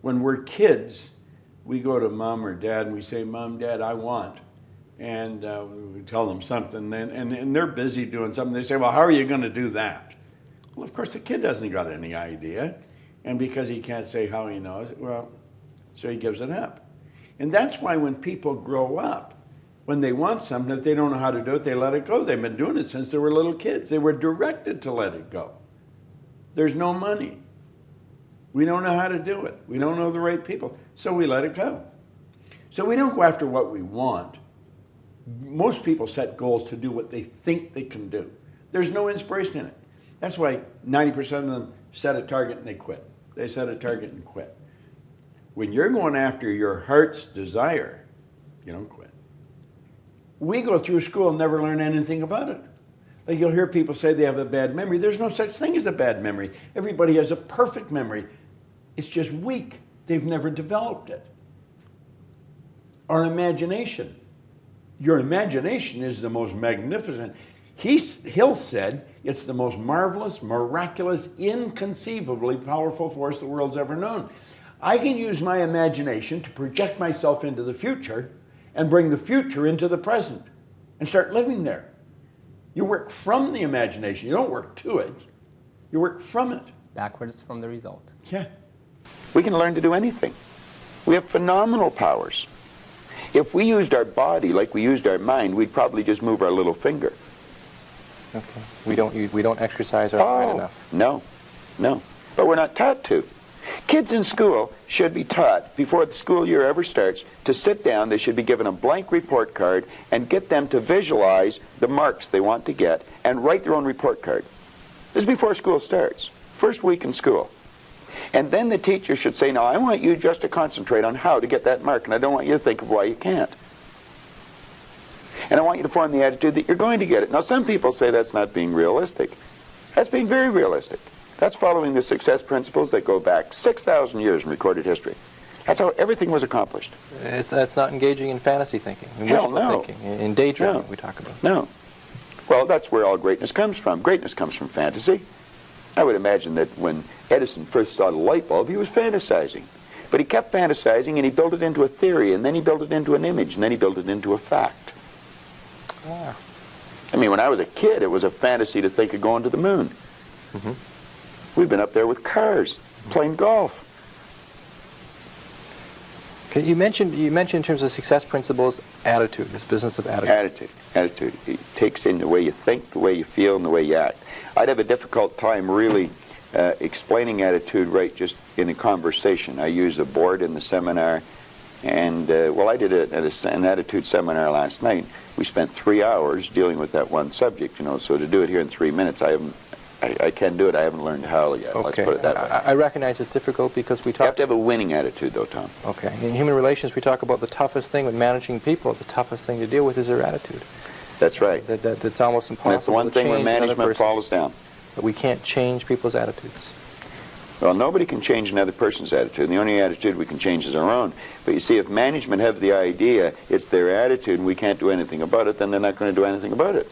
When we're kids, we go to mom or dad and we say, Mom, Dad, I want. And we tell them something, and they're busy doing something. They say, well, how are you going to do that? Well, of course, the kid hasn't got any idea. And because he can't say how he knows, well, so he gives it up. And that's why when people grow up, when they want something, if they don't know how to do it, they let it go. They've been doing it since they were little kids. They were directed to let it go. There's no money. We don't know how to do it. We don't know the right people. So we let it go. So we don't go after what we want. Most people set goals to do what they think they can do. There's no inspiration in it. That's why 90% of them set a target and they quit. They set a target and quit. When you're going after your heart's desire, you don't quit. We go through school and never learn anything about it. Like you'll hear people say they have a bad memory. There's no such thing as a bad memory. Everybody has a perfect memory. It's just weak. They've never developed it. Our imagination. Your imagination is the most magnificent. Hill said it's the most marvelous, miraculous, inconceivably powerful force the world's ever known. I can use my imagination to project myself into the future and bring the future into the present and start living there. You work from the imagination. You don't work to it. You work from it. Backwards from the result. Yeah. We can learn to do anything. We have phenomenal powers. If we used our body like we used our mind, we'd probably just move our little finger. Okay. We don't exercise our mind enough. No, no. But we're not taught to. Kids in school should be taught, before the school year ever starts, to sit down. They should be given a blank report card and get them to visualize the marks they want to get and write their own report card. This is before school starts, first week in school. And then the teacher should say, now I want you just to concentrate on how to get that mark, and I don't want you to think of why you can't. And I want you to form the attitude that you're going to get it. Now some people say that's not being realistic. That's being very realistic. That's following the success principles that go back 6,000 years in recorded history. That's how everything was accomplished. It's not engaging in fantasy thinking, in Hell, wishful no. thinking, in daydreaming No. we talk about. No. Well, that's where all greatness comes from. Greatness comes from fantasy. I would imagine that when Edison first saw the light bulb, he was fantasizing. But he kept fantasizing, and he built it into a theory, and then he built it into an image, and then he built it into a fact. Ah. I mean, when I was a kid, it was a fantasy to think of going to the moon. Mm-hmm. We've been up there with cars, playing golf. Okay, you mentioned in terms of success principles, attitude, this business of attitude. Attitude. It takes in the way you think, the way you feel, and the way you act. I'd have a difficult time really explaining attitude right just in a conversation. I use a board in the seminar, and well, I did an attitude seminar last night. We spent 3 hours dealing with that one subject, you know, so to do it here in 3 minutes, I can do it. I haven't learned how yet. Okay. Let's put it that way. I recognize it's difficult because we You have talk. to have a winning attitude, though, Tom. Okay. In human relations, we talk about the toughest thing with managing people. The toughest thing to deal with is their attitude. That's right. That's almost impossible. And that's the one to thing where change another management person. falls down. But we can't change people's attitudes. Well, nobody can change another person's attitude, and the only attitude we can change is our own. But you see, if management have the idea it's their attitude and we can't do anything about it, then they're not going to do anything about it.